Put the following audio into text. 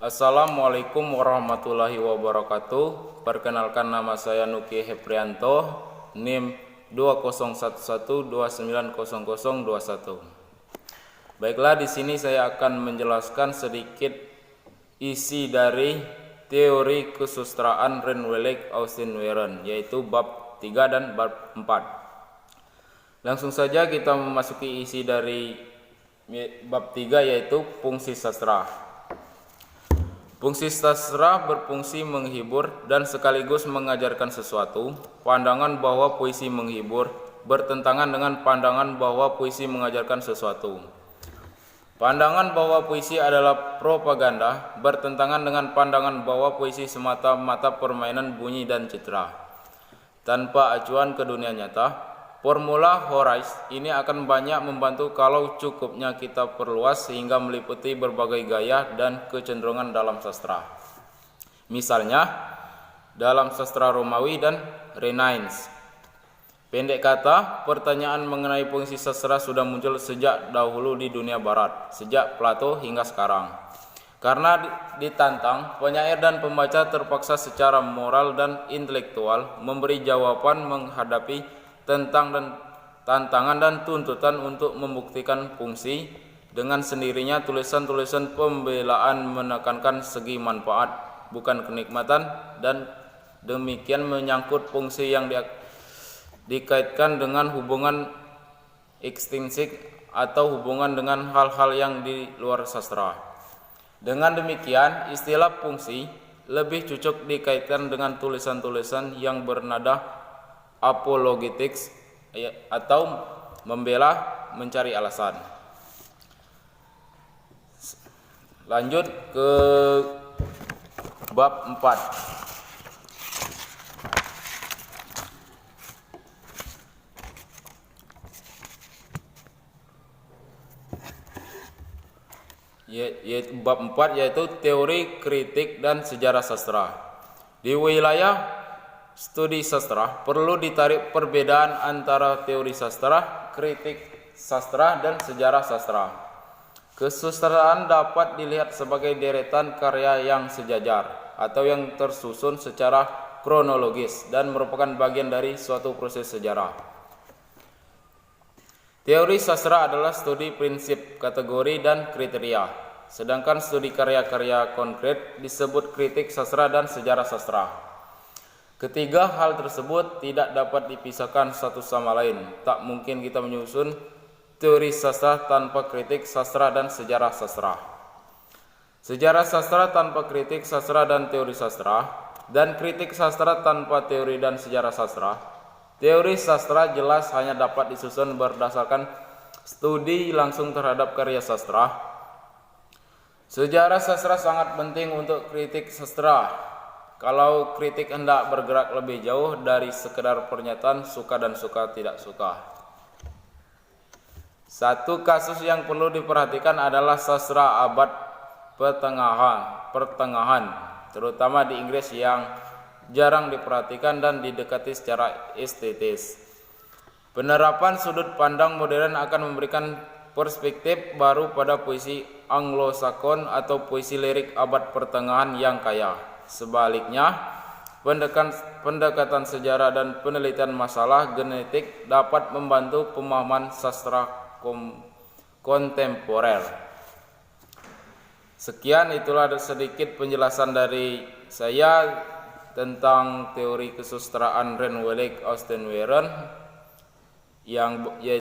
Assalamualaikum warahmatullahi wabarakatuh. Perkenalkan, nama saya Nuki Heprianto, NIM 2011290021. Baiklah, di sini saya akan menjelaskan sedikit isi dari teori kesusastraan Renwelek Austin Warren, yaitu bab 3 dan bab 4. Langsung saja kita memasuki isi dari bab 3, yaitu fungsi sastra. Fungsi sastra berfungsi menghibur dan sekaligus mengajarkan sesuatu. Pandangan bahwa puisi menghibur bertentangan dengan pandangan bahwa puisi mengajarkan sesuatu. Pandangan bahwa puisi adalah propaganda bertentangan dengan pandangan bahwa puisi semata-mata permainan bunyi dan citra, tanpa acuan ke dunia nyata. Formula Horace ini akan banyak membantu kalau cukupnya kita perluas sehingga meliputi berbagai gaya dan kecenderungan dalam sastra. Misalnya, dalam sastra Romawi dan Renaissance. Pendek kata, pertanyaan mengenai fungsi sastra sudah muncul sejak dahulu di dunia barat, sejak Plato hingga sekarang. Karena ditantang, penyair dan pembaca terpaksa secara moral dan intelektual memberi jawaban menghadapi tantangan dan tuntutan untuk membuktikan fungsi. Dengan sendirinya tulisan-tulisan pembelaan menekankan segi manfaat, bukan kenikmatan, dan demikian menyangkut fungsi yang dikaitkan dengan hubungan ekstrinsik atau hubungan dengan hal-hal yang di luar sastra. Dengan demikian, istilah fungsi lebih cocok dikaitkan dengan tulisan-tulisan yang bernada apologetics atau membela, mencari alasan. Lanjut ke bab 4. Yaitu bab 4, yaitu teori, kritik, dan sejarah sastra. Di wilayah studi sastra perlu ditarik perbedaan antara teori sastra, kritik sastra, dan sejarah sastra. Kesusastraan dapat dilihat sebagai deretan karya yang sejajar atau yang tersusun secara kronologis dan merupakan bagian dari suatu proses sejarah. Teori sastra adalah studi prinsip, kategori, dan kriteria, sedangkan studi karya-karya konkret disebut kritik sastra dan sejarah sastra. Ketiga hal tersebut tidak dapat dipisahkan satu sama lain. Tak mungkin kita menyusun teori sastra tanpa kritik sastra dan sejarah sastra. Sejarah sastra tanpa kritik sastra dan teori sastra, dan kritik sastra tanpa teori dan sejarah sastra. Teori sastra jelas hanya dapat disusun berdasarkan studi langsung terhadap karya sastra. Sejarah sastra sangat penting untuk kritik sastra. Kalau kritik hendak bergerak lebih jauh dari sekedar pernyataan suka dan suka tidak suka. Satu kasus yang perlu diperhatikan adalah sastra abad pertengahan, terutama di Inggris, yang jarang diperhatikan dan didekati secara estetis. Penerapan sudut pandang modern akan memberikan perspektif baru pada puisi Anglo-Sakson atau puisi lirik abad pertengahan yang kaya. Sebaliknya, pendekatan sejarah dan penelitian masalah genetik dapat membantu pemahaman sastra kontemporer. Sekian, itulah sedikit penjelasan dari saya tentang teori kesusastraan Renwelek Austin Warren yang